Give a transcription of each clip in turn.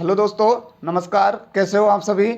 Hello दोस्तों, नमस्कार। कैसे हो आप सभी?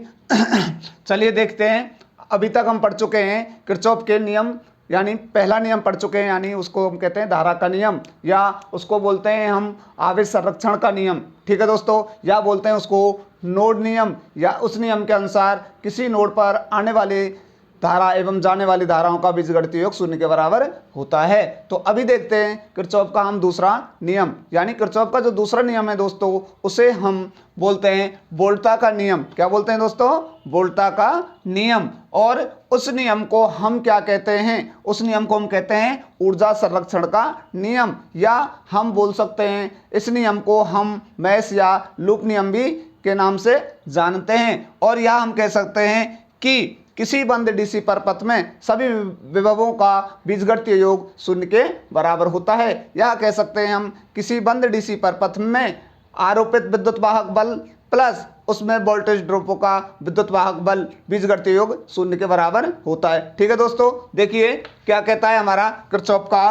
चलिए देखते हैं। अभी तक हम पढ़ चुके हैं किरचॉफ के नियम, यानी पहला नियम पढ़ चुके हैं, यानी उसको हम कहते हैं धारा का नियम, या उसको बोलते हैं हम आवेश संरक्षण का नियम। ठीक है दोस्तों, या बोलते हैं उसको नोड नियम, या उस नियम के अनुसार किसी नोड पर आने वाले धारा एवं जाने वाली धाराओं का बीजगणितीय योग शून्य के बराबर होता है। तो अभी देखते हैं किरचॉफ का हम दूसरा नियम, यानी किरचॉफ का जो दूसरा नियम है दोस्तों, उसे हम बोलते हैं वोल्टा का नियम। क्या बोलते हैं दोस्तों? वोल्टा का नियम। और उस नियम को हम क्या कहते हैं? उस नियम को हम कहते हैं ऊर्जा संरक्षण का नियम, या हम बोल सकते हैं इस नियम को हम मैश या लूप नियम भी के नाम से जानते हैं। और या हम कह सकते हैं कि किसी बंद डीसी परपथ में सभी विभवों का बीजगणितीय योग शून्य के बराबर होता है। या कह सकते हैं हम किसी बंद डीसी परपथ में आरोपित विद्युत वाहक बल प्लस उसमें वोल्टेज ड्रॉपों का विद्युत वाहक बल बीजगणितीय योग शून्य के बराबर होता है। ठीक है दोस्तों, देखिए क्या कहता है हमारा किरचॉफ का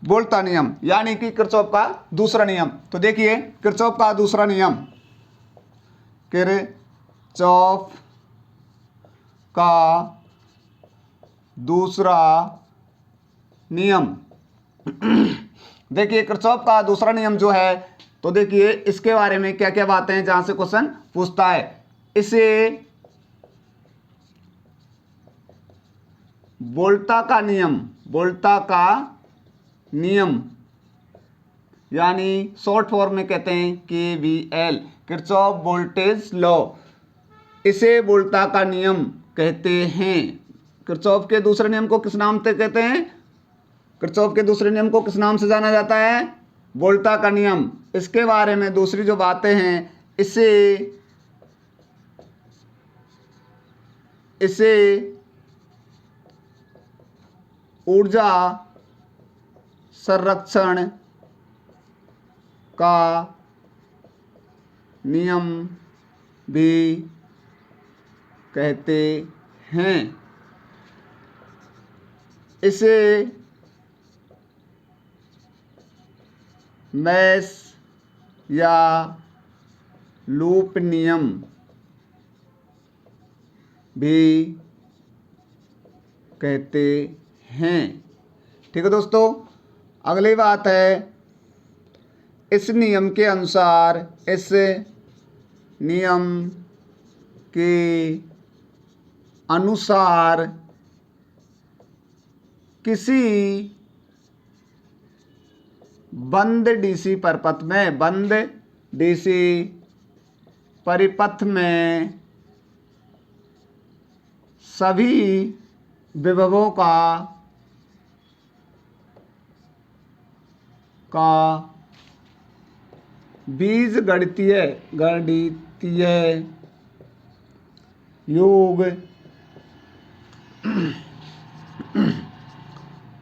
वोल्टा नियम, यानी कि किरचॉफ का दूसरा नियम। तो देखिए किरचॉफ का दूसरा नियम, किरचॉफ का दूसरा नियम। देखिए किरचॉफ का दूसरा नियम जो है, तो देखिए इसके बारे में क्या क्या बातें हैं जहां से क्वेश्चन पूछता है। इसे वोल्टा का नियम, वोल्टा का नियम, यानी शॉर्ट फॉर्म में कहते हैं KVL, किरचॉफ वोल्टेज लॉ, इसे वोल्टा का नियम कहते हैं। किरचॉफ के दूसरे नियम को किस नाम से कहते हैं? किरचॉफ के दूसरे नियम को किस नाम से जाना जाता है? वोल्टा का नियम। इसके बारे में दूसरी जो बातें हैं, इसे ऊर्जा संरक्षण का नियम भी कहते हैं। इसे मैश या लूप नियम भी कहते हैं। ठीक है दोस्तों, अगली बात है इस नियम के अनुसार, इस नियम के अनुसार किसी बंद डीसी परिपथ में, बंद डीसी परिपथ में सभी विभवों का बीजगणितीय योग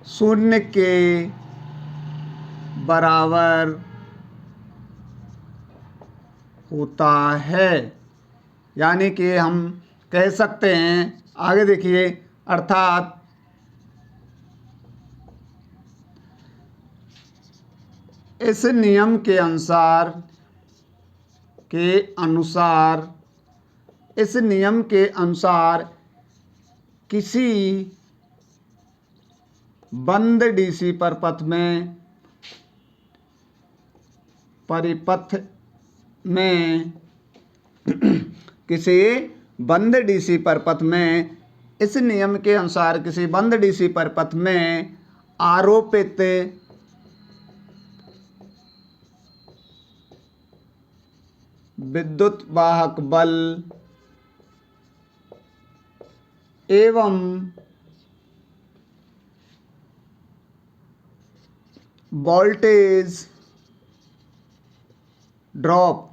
शून्य के बराबर होता है। यानी कि हम कह सकते हैं, आगे देखिए, अर्थात इस नियम के अनुसार किसी बंद डीसी परिपथ में किसी बंद डीसी परिपथ में, इस नियम के अनुसार किसी बंद डीसी परिपथ में आरोपित विद्युत वाहक बल एवं वोल्टेज ड्रॉप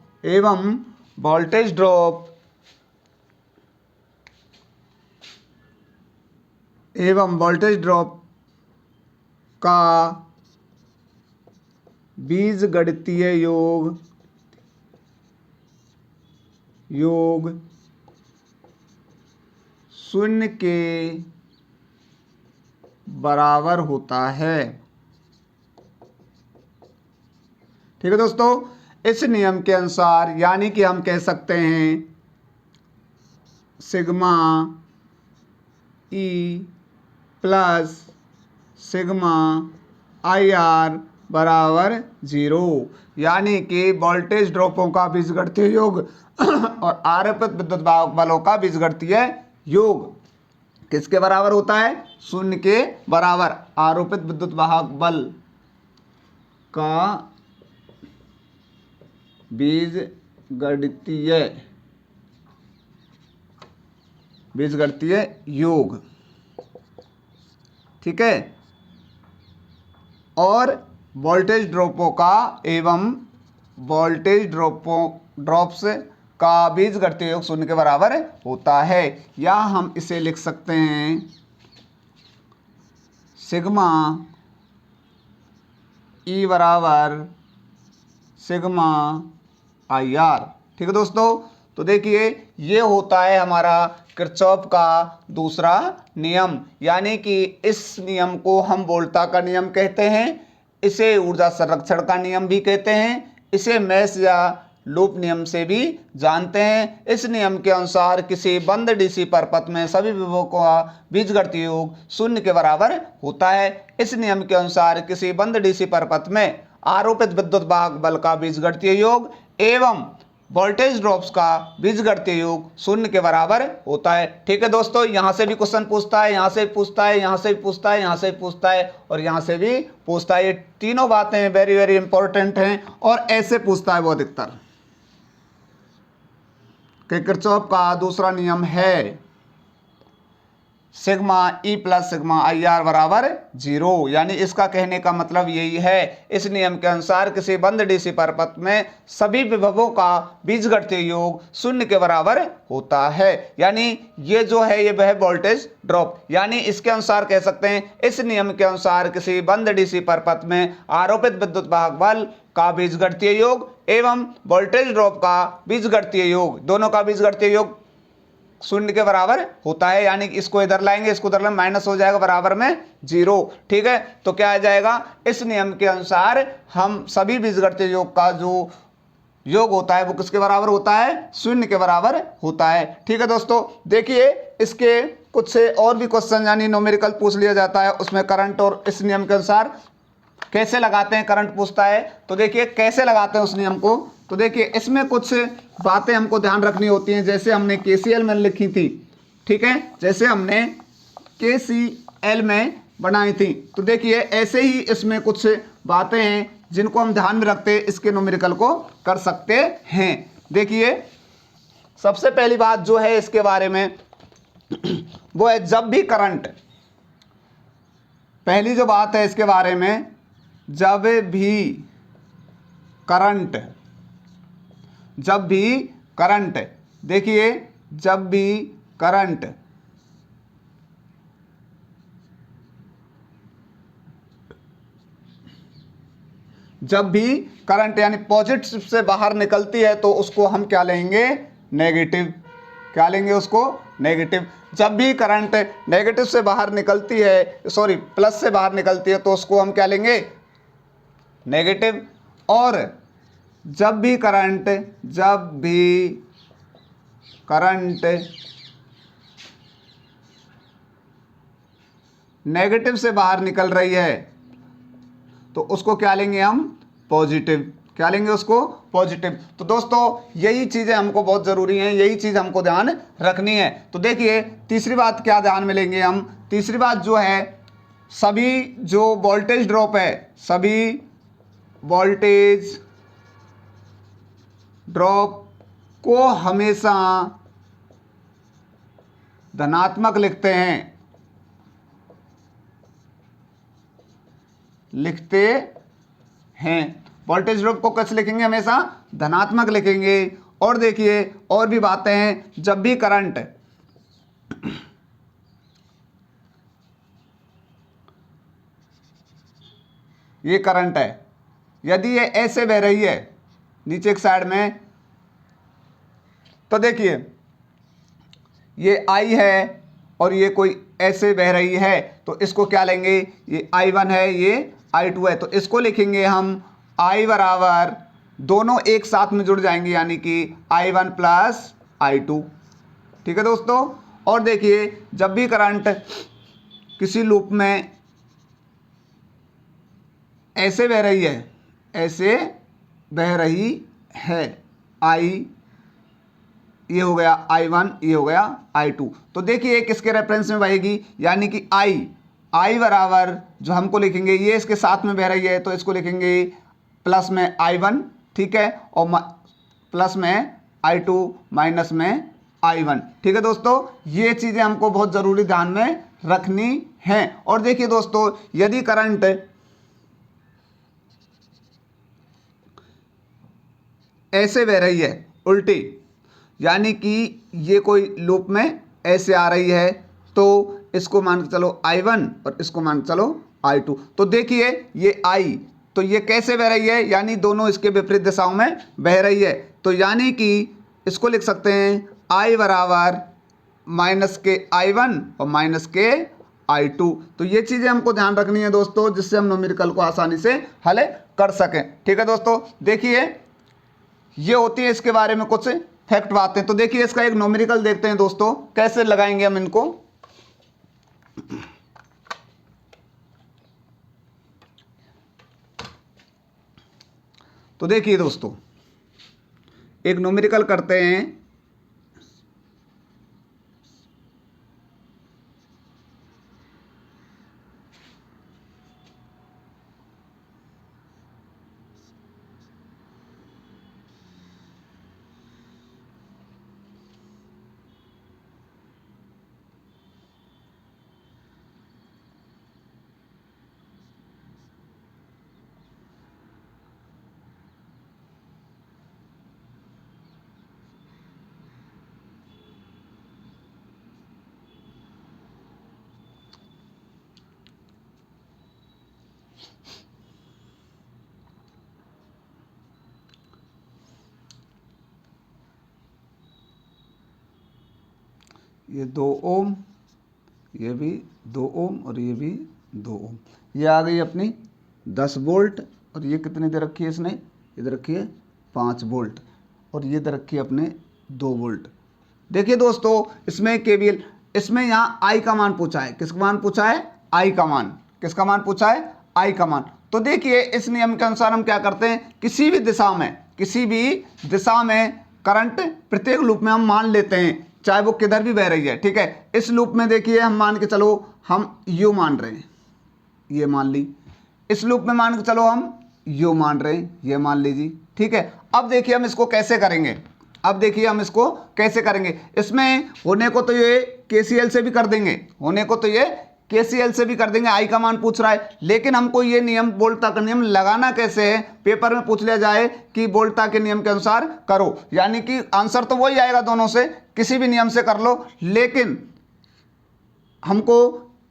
का बीजगणितीय योग शून्य के बराबर होता है। ठीक है दोस्तों, इस नियम के अनुसार यानी कि हम कह सकते हैं sigma E plus sigma I R बराबर 0, यानी कि वोल्टेज ड्रॉपों का बीजगणितीय योग और आरोपित विद्युत बलों का बीजगणितीय योग किसके बराबर होता है? 0 के बराबर। आरोपित विद्युत वाहक बल का बीजगणितीय योग, ठीक है। और वोल्टेज ड्रॉपों का एवं वोल्टेज ड्रॉप्स का बीजगणितीय योग 0 के बराबर होता है। या हम इसे लिख सकते हैं सिग्मा ई बराबर सिग्मा आई आर, ठीक है दोस्तों। तो देखिए ये होता है हमारा किरचॉफ का दूसरा नियम, यानी कि इस नियम को हम वोल्टा का नियम कहते हैं, इसे ऊर्जा संरक्षण का नियम भी कहते हैं, इसे मेष या लूप नियम से भी जानते हैं। इस नियम के अनुसार किसी बंद डीसी परिपथ में सभी विभवों का बीजगणितीय योग 0 के बराबर होता है। इस नियम के अनुसार किसी बंद डीसी परिपथ में आरोपित विद्युत वाहक बल का बीजगणितीय योग एवं वोल्टेज ड्रॉप्स का बीजगणितीय योग 0 के बराबर होता है। ठीक है दोस्तों, यहां से भी क्वेश्चन पूछता है, यहां से पूछता है, यहां से पूछता है, यहां से पूछता है और यहां से भी पूछता है। ये तीनों बातें वेरी वेरी इंपॉर्टेंट हैं और ऐसे पूछता है वो अधिकतर कि किरचॉफ का दूसरा नियम है sigma E plus sigma I R बराबर 0, यानी इसका कहने का मतलब यही है। इस नियम के अनुसार किसी बंद डीसी परिपथ में सभी विभवों का बीजगणितीय योग 0 के बराबर होता है, यानी ये जो है ये वह वोल्टेज ड्रॉप, यानी इसके अनुसार कह सकते हैं इस नियम के अनुसार किसी बंद डीसी परिपथ में आरोपित विद्युत वाहक बल का बीजगणितीय योग एवं वोल्टेज ड्रॉप का बीजगणितीय योग, दोनों का बीजगणितीय योग 0 के बराबर होता है। यानी इसको इधर लाएंगे, इसको उधर लाएंगे, माइनस हो जाएगा, बराबर में 0। ठीक है, तो क्या आ जाएगा? इस नियम के अनुसार हम सभी बीजगणितीय योग का जो योग होता है वो किसके बराबर होता है? 0 के बराबर होता है। ठीक है दोस्तों, देखिए इसके कुछ से और भी क्वेश्चन यानी न्यूमेरिकल पूछ लिया जाता है, उसमें करंट और इस नियम के अनुसार कैसे लगाते हैं करंट पूछता है। तो देखिए कैसे लगाते हैं उस नियम को, तो देखिए इसमें कुछ बातें हमको ध्यान रखनी होती हैं, जैसे हमने केसीएल में लिखी थी, ठीक है, जैसे हमने केसीएल में बनाई थी। तो देखिए ऐसे ही इसमें कुछ बातें हैं जिनको हम ध्यान में रखते इसके न्यूमेरिकल को कर सकते हैं। देखिए सबसे पहली बात जो है इसके बारे में वो है जब भी करंट, पहली जो बात है इसके बारे में, जब भी करंट, देखिए जब भी करंट यानी पॉजिटिव से बाहर निकलती है तो उसको हम क्या लेंगे? नेगेटिव। क्या लेंगे उसको? नेगेटिव। जब भी करंट नेगेटिव से बाहर निकलती है, सॉरी प्लस से बाहर निकलती है तो उसको हम क्या लेंगे? नेगेटिव। और जब भी करंट नेगेटिव से बाहर निकल रही है तो उसको क्या लेंगे हम? पॉजिटिव। क्या लेंगे उसको? पॉजिटिव। तो दोस्तों यही चीजें हमको बहुत जरूरी हैं, यही चीज हमको ध्यान रखनी है। तो देखिए तीसरी बात क्या ध्यान में लेंगे हम? तीसरी बात जो है सभी जो वोल्टेज ड्रॉप है, सभी वोल्टेज ड्रॉप को हमेशा धनात्मक लिखते हैं। वोल्टेज ड्रॉप को कैसे लिखेंगे? हमेशा धनात्मक लिखेंगे। और देखिए और भी बातें हैं, जब भी करंट ये करंट है, यदि ये ऐसे बह रही है नीचे एक साइड में, तो देखिए ये I है और ये कोई ऐसे बह रही है तो इसको क्या लेंगे? ये I1 है, ये I2 है, तो इसको लिखेंगे हम I बराबर दोनों एक साथ में जुड़ जाएंगे, यानी कि I1 प्लस I2। ठीक है दोस्तों। और देखिए जब भी करंट किसी लूप में ऐसे बह रही है, ऐसे बह रही है, ये हो गया I1, ये हो गया I2, तो देखिए किसके रेफरेंस में बहेगी, यानी कि I बराबर जो हमको लिखेंगे, ये इसके साथ में बह रही है तो इसको लिखेंगे प्लस में I1, ठीक है, और प्लस में I2 माइनस में I1। ठीक है दोस्तों, ये चीज़ें हमको बहुत ज़रूरी ध्यान में रखनी है। और देखिए दोस्तों, यदि करंट ऐसे बह रही है उल्टी, यानी कि ये कोई लूप में ऐसे आ रही है, तो इसको मान के चलो I1 और इसको मान के चलो I2। तो देखिए ये I, तो ये कैसे बह रही है, यानी दोनों इसके विपरीत दिशाओं में बह रही है, तो यानी कि इसको लिख सकते हैं I बराबर माइनस के I1 और माइनस के I2। तो ये चीज़ें हमको ध्यान रखनी है दोस्तों, जिससे हम न्यूमेरिकल को आसानी से हल कर सकें। ठीक है दोस्तों, देखिए ये होती है इसके बारे में कुछ फैक्ट बातें। तो देखिए इसका एक न्यूमेरिकल देखते हैं दोस्तों, कैसे लगाएंगे हम इनको। तो देखिए दोस्तों, एक न्यूमेरिकल करते हैं। ये 2 ओम, ये भी 2 ओम और ये भी 2 ओम। ये आ गई अपनी 10 वोल्ट, और ये कितनी दे रखी है इसने, इधर रखी है 5 वोल्ट, और ये दे रखी है अपने 2 वोल्ट। देखिए दोस्तों, इसमें KVL, इसमें यहाँ I का मान पूछा है। किसका मान पूछा है? I का मान। किसका मान पूछा है? I का मान। तो देखिए इस नियम के अनुसार हम क्या करते हैं, किसी भी दिशा में करंट प्रत्येक लूप में हम मान लेते हैं, चाहे वो किधर भी बह रही है। ठीक है, इस लूप में देखिए हम मान के चलो हम U मान रहे हैं, ये मान ली। इस लूप में मान के चलो हम U मान रहे हैं, ये मान लीजिए। ठीक है, अब देखिए हम इसको कैसे करेंगे। इसमें होने को तो ये KCL से भी कर देंगे, I का मान पूछ रहा है, लेकिन हमको ये नियम, वोल्टता का नियम लगाना कैसे है, पेपर में पूछ लिया जाए कि वोल्टता के नियम के अनुसार करो, यानी कि आंसर तो वही आएगा, दोनों से किसी भी नियम से कर लो, लेकिन हमको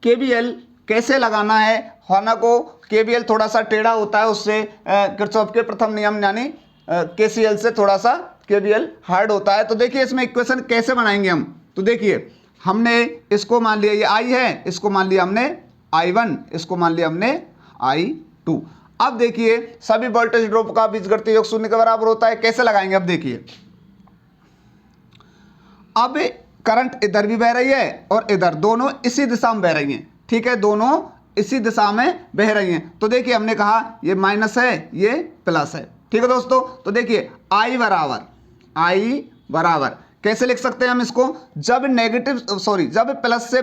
KVL कैसे लगाना है। हालांकि KVL थोड़ा सा टेढ़ा होता है, उससे किरचॉफ के प्रथम नियम यानी KCL से थोड़ा सा KVL हार्ड होता है। तो देखिए इसमें इक्वेशन कैसे बनाएंगे हम। तो देखिए हमने इसको मान लिया ये I है, इसको मान लिया हमने I1, इसको मान लिया हमने I2। अब देखिए सभी वोल्टेज ड्रॉप का बीजगणितीय योग 0 के बराबर होता है। कैसे लगाएंगे, अब देखिए, अब करंट इधर भी बह रही है और इधर, दोनों इसी दिशा में बह रही हैं। ठीक है, दोनों इसी दिशा में बह रही हैं। तो देखिए हमने कहा ये माइनस है, ये प्लस है। ठीक है दोस्तों, तो देखिए I बराबर कैसे लिख सकते हैं हम इसको, जब प्लस से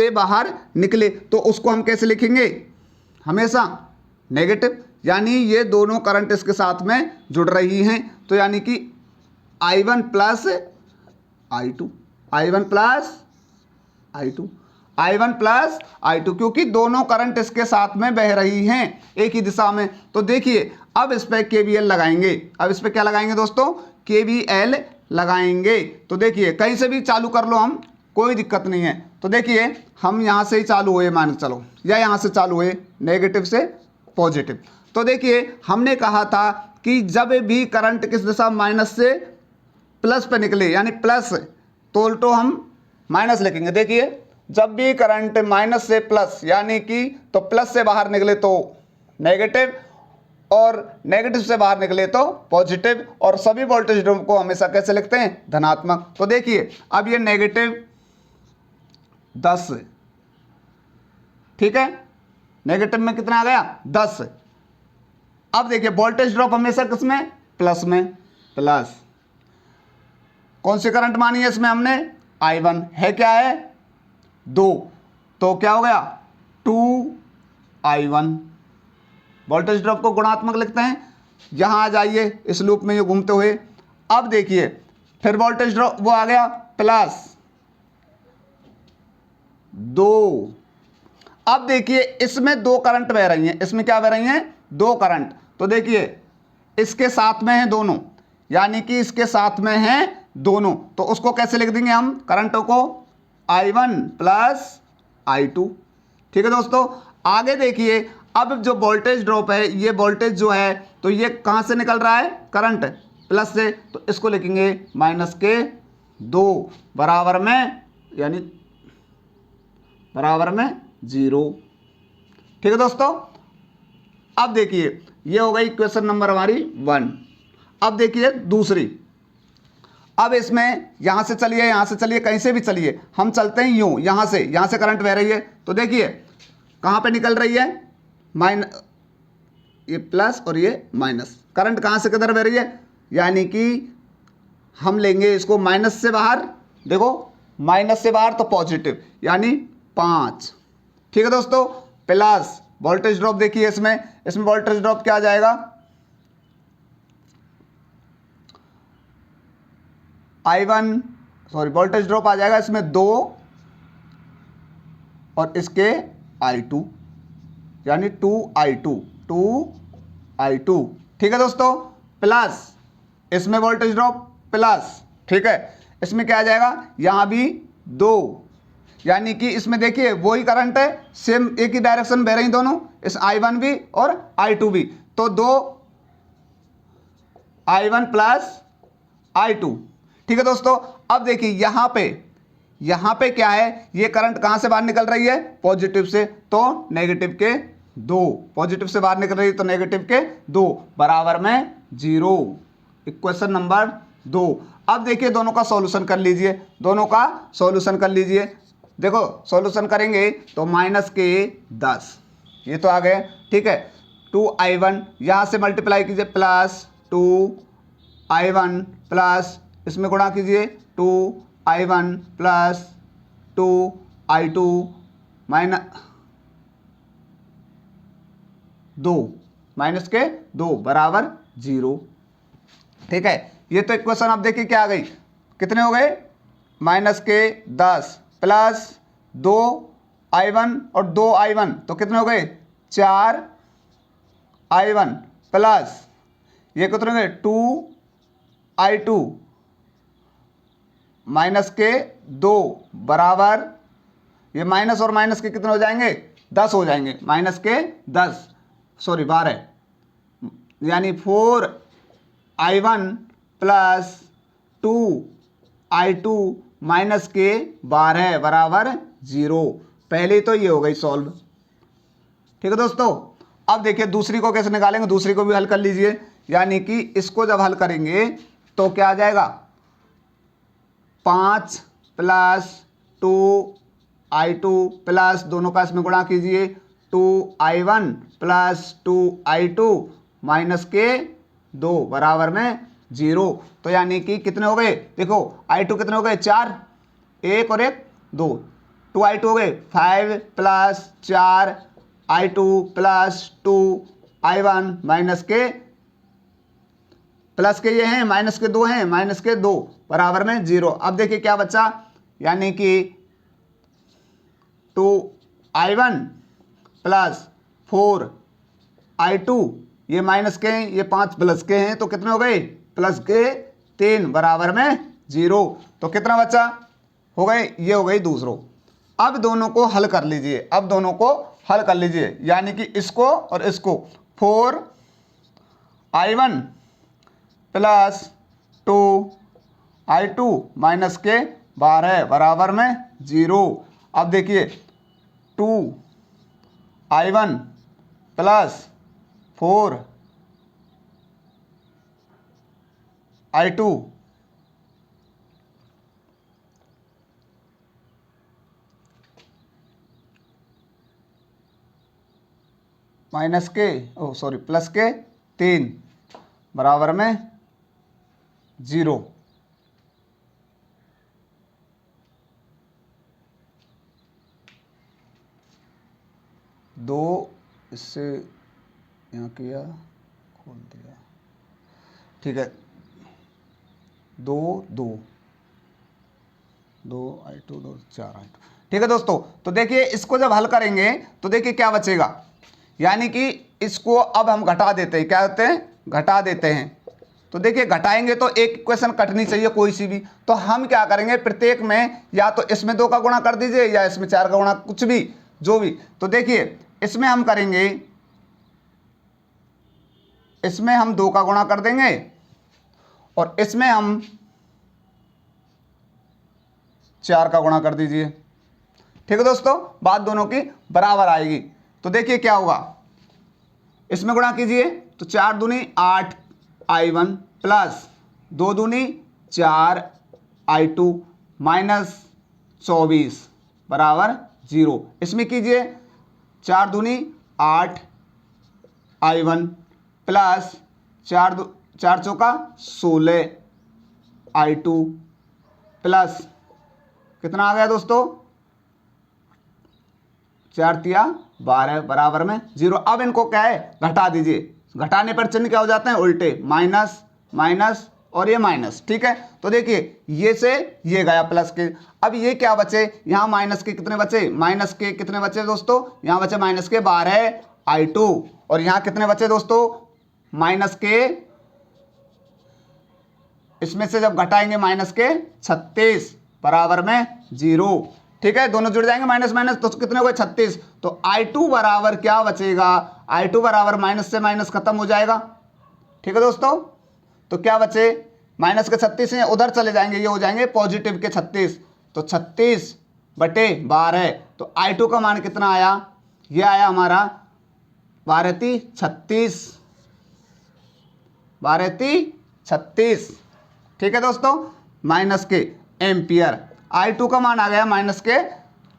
बाहर निकले तो उसको हम कैसे लिखेंगे, हमेशा नेगेटिव, यानी ये दोनों करंट इसके साथ में जुड़ रही हैं, तो यानी कि I1 प्लस I2, क्योंकि दोनों करंट इसके साथ में बह रही हैं एक ही दिशा में। तो देखिए अब इस पे KVL लगाएंगे। अब इस पे क्या लगाएंगे दोस्तों, KVL लगाएंगे। तो देखिए कहीं से भी चालू कर लो हम, कोई दिक्कत नहीं है। तो देखिए हम यहाँ से ही चालू हुए, मान के चलो, या यहाँ से चालू हुए नेगेटिव से पॉजिटिव। तो देखिए हमने कहा था कि जब भी करंट किस दिशा, माइनस से प्लस पे निकले, यानी प्लस, तो उल्टो हम माइनस लिखेंगे। देखिए जब भी करंट माइनस से प्लस, यानी कि तो प्लस से बाहर निकले तो नेगेटिव, और नेगेटिव से बाहर निकले तो पॉजिटिव, और सभी वोल्टेज ड्रॉप को हमेशा कैसे लिखते हैं, धनात्मक। तो देखिए अब ये -10, ठीक है, नेगेटिव में कितना आ गया 10। अब देखिए वोल्टेज ड्रॉप हमेशा किसमें, प्लस में, प्लस। कौन सी करंट मानी है इसमें हमने, I1 है, क्या है 2, तो क्या हो गया 2I1। वोल्टेज ड्रॉप को गुणात्मक लिखते हैं। यहां आ जाइए इस लूप में ये घूमते हुए, अब देखिए फिर वोल्टेज ड्रॉप वो आ गया +2। अब देखिए इसमें दो करंट बह रही हैं, इसमें क्या बह रही हैं, दो करंट। तो देखिए इसके साथ में हैं दोनों, यानी कि इसके साथ में हैं दोनों, तो उसको कैसे लिख देंगे हम, करंटों को I1 + I2। ठीक है दोस्तों, आगे देखिए अब जो वोल्टेज ड्रॉप है, ये वोल्टेज जो है तो ये कहां से निकल रहा है, करंट प्लस से, तो इसको लिखेंगे -2 बराबर में, यानी बराबर में 0। ठीक है दोस्तों, अब देखिए ये हो गई क्वेश्चन नंबर हमारी 1। अब देखिए दूसरी, अब इसमें यहां से चलिए, यहां से चलिए, कहीं से भी चलिए, हम चलते हैं यूं, यहां से करंट बह रही है। तो देखिए कहां पे निकल रही है, ये प्लस और ये माइनस, करंट कहां से किधर बह रही है, यानी कि हम लेंगे इसको माइनस से बाहर, देखो माइनस से बाहर तो पॉजिटिव, यानी 5। ठीक है दोस्तों, प्लस वोल्टेज ड्रॉप देखिए इसमें वोल्टेज ड्रॉप क्या आ जाएगा, I1 सॉरी वोल्टेज ड्रॉप आ जाएगा इसमें 2 और इसके I2, यानी 2I2। ठीक है दोस्तों, प्लस इसमें वोल्टेज ड्रॉप प्लस, ठीक है, इसमें क्या आ जाएगा, यहां भी 2, यानी कि इसमें देखिए वही करंट है, सेम एक ही डायरेक्शन बह रही दोनों, इस I1 भी और I2 भी, तो 2I1 + I2। ठीक है दोस्तों, अब देखिए यहां पे क्या है, ये करंट कहां से बाहर निकल रही है, पॉजिटिव से, तो नेगेटिव के 2, पॉजिटिव से बाहर निकल रही है तो नेगेटिव के 2 बराबर में 0। Equation number 2। अब देखिए दोनों का सॉल्यूशन कर लीजिए, देखो सॉल्यूशन करेंगे तो -10, ये तो आ गए, ठीक है, 2I1 यहां से मल्टीप्लाई कीजिए प्लस 2I1 प्लस इसमें गुणा कीजिए 2I1 + 2I2 -2 बराबर 0। ठीक है, ये तो इक्वेशन अब देखिए क्या आ गई, कितने हो गए, -10 प्लस 2I1 और 2I1 तो कितने हो गए, 4I1 प्लस ये कितने हो गए, 2I2 -2 बराबर, ये माइनस और माइनस के कितने हो जाएंगे, 10 हो जाएंगे, -12, यानी 4I1 + 2I2 -12 बराबर 0। पहले तो ये हो गई सॉल्व। ठीक है दोस्तों, अब देखिए दूसरी को कैसे निकालेंगे, दूसरी को भी हल कर लीजिए, यानी कि इसको जब हल करेंगे तो क्या आ जाएगा, 5 + 2I2 प्लस दोनों का इसमें गुणा कीजिए 2I1 + 2I2 -2 बराबर में 0। तो यानी कि कितने हो गए, देखो I2 कितने हो गए, 4, 1 और 1 2, 2I2 हो गए 5 + 4I2 + 2I1 प्लस के ये हैं, -2 हैं, -2 बराबर में 0। अब देखिए क्या बचा, यानी कि 2I1 + 4I2, ये माइनस के हैं, ये 5 प्लस के हैं, तो कितने हो गए, प्लस के 3 बराबर में 0। तो कितना बचा, हो गए, ये हो गई दूसरों। अब दोनों को हल कर लीजिए, यानी कि इसको और इसको, 4I1 + 2I2 -12 बराबर में 0। अब देखिए 2I1 + 4 I2 माइनस के प्लस के 3 बराबर में 0। दो इससे यहाँ किया, खोल दिया, ठीक है, 2 2 2 I2 2 4 I2, ठीक है दोस्तों। तो देखिए इसको जब हल करेंगे तो देखिए क्या बचेगा, यानी कि इसको अब हम घटा देते हैं, क्या होते हैं, घटा देते हैं। तो देखिए घटाएंगे तो एक इक्वेशन कटनी चाहिए कोई सी भी, तो हम क्या करेंगे, प्रत्येक में या तो इसमें 2 का गुणा कर दीजिए या इसमें 4 का गुणा, कुछ भी जो भी। तो देखिए इसमें हम करेंगे, इसमें हम 2 का गुणा कर देंगे और इसमें हम 4 का गुणा कर दीजिए, ठीक है दोस्तों, बात दोनों की बराबर आएगी। तो देखिए क्या होगा, इसमें गुणा कीजिए तो 4 दूनी 8 I1 प्लस 2 दूनी 4 I2 माइनस 24 बराबर 0। इसमें कीजिए 4 दूनी 8 I1 प्लस 4 चौका 16 I2 प्लस कितना आ गया दोस्तों, 4 तिया 12 बराबर में 0। अब इनको क्या है, घटा दीजिए, घटाने पर चिन्ह क्या हो जाते हैं, उल्टे, माइनस माइनस और ये माइनस, ठीक है। तो देखिए ये से ये गया प्लस के, अब ये क्या बचे, यहाँ माइनस के कितने बचे, माइनस के कितने बचे दोस्तों, यहाँ बचे माइनस के 12 I2 और यहाँ कितने बचे दोस्तों, माइनस के, इसमें से जब घटाएंगे माइनस के 36 बराबर में 0, ठीक है, दोनों जुड़ जाएंगे माइनस माइनस, तो कितने हो गए 36। तो I2 बराबर क्या बचेगा, I2 बराबर माइनस से माइनस खत्म हो जाएगा, ठीक है दोस्तों। तो क्या बचे, माइनस के 36 हैं उधर चले जाएंगे, ये हो जाएंगे पॉजिटिव के 36, तो 36/12। तो I2 का मान कितना आया, ये आया हमारा 12×36, 12×36, ठीक है दोस्तों, माइनस के एम्पियर। I2 का मान आ गया माइनस के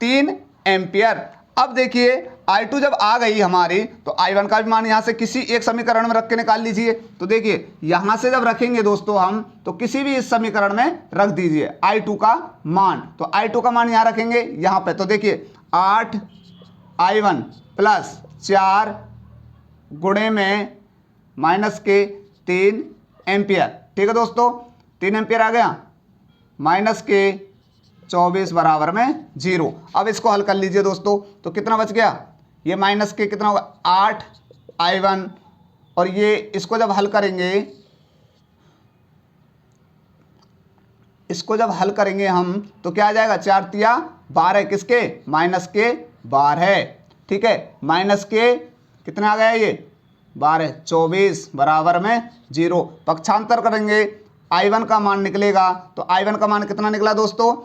3 एम्पियर। अब देखिए I2 जब आ गई हमारी, तो I1 का भी मान यहाँ से किसी एक समीकरण में रख के निकाल लीजिए। तो देखिए यहाँ से जब रखेंगे दोस्तों हम, तो किसी भी इस समीकरण में रख दीजिए I2 का मान। तो I2 का मान यहाँ रखेंगे यहाँ पे, तो देखिए 8 I1 प्लस 4 गुणे में माइनस के 3 एम्पियर, ठीक है दोस्तों, 3 एम्पियर आ गया, माइनस के 24 बराबर में 0। अब इसको हल कर लीजिए दोस्तों, तो कितना बच गया, ये माइनस के कितना होगा 8 I1 और ये इसको जब हल करेंगे, इसको जब हल करेंगे हम तो क्या आ जाएगा, 4 तिया 12, किसके, माइनस के 12, ठीक है, माइनस के कितना आ गया ये 12, 24 बराबर में 0। पक्षांतर करेंगे I1 का मान निकलेगा, तो I1 का मान कितना निकला दोस्तों,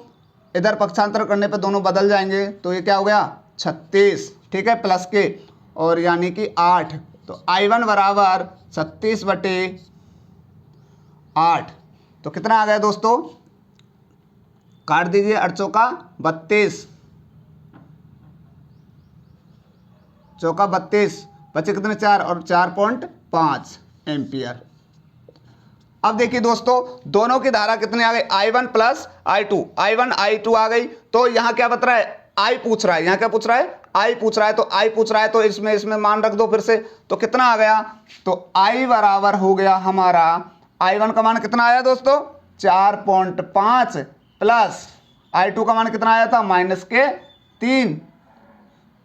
इधर पक्षांतर करने पे दोनों बदल जाएंगे, तो ये क्या हो गया 36, ठीक है, प्लस के और यानी कि 8। तो I1 बराबर 36/8, तो कितना आ गया दोस्तों, काट दीजिए, 8 चौका 32, चौका 32, बचे कितने 4 और 4.5 एम्पियर। अब देखिए दोस्तों दोनों की धारा कितनी आ गई, I1 plus I2, I1 I2 आ गई। तो यहाँ क्या बता रहा है, I पूछ रहा है, यहाँ क्या पूछ रहा है, I पूछ रहा है, तो I पूछ रहा है, तो इसमें मान रख दो फिर से, तो कितना आ गया, तो I बराबर हो गया हमारा, I1 का मान कितना आया दोस्तों 4.5 प्लस I2 का मान कितना आया था माइनस के 3,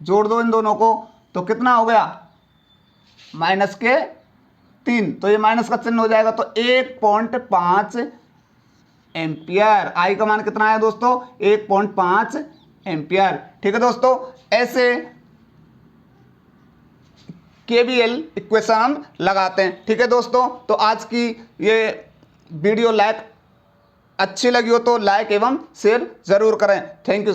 जोड़ दो इन दोनों को, तो कितना हो गया माइनस के 3, तो ये माइनस का चिन्ह हो जाएगा, तो 1.5 एम्पियर। I का मान कितना आया दोस्तों 1.5 एम्पियर, ठीक है दोस्तों। ऐसे KVL इक्वेशन हम लगाते हैं, ठीक है दोस्तों। तो आज की ये वीडियो अच्छी लगी हो तो लाइक एवं शेयर जरूर करें। Thank you.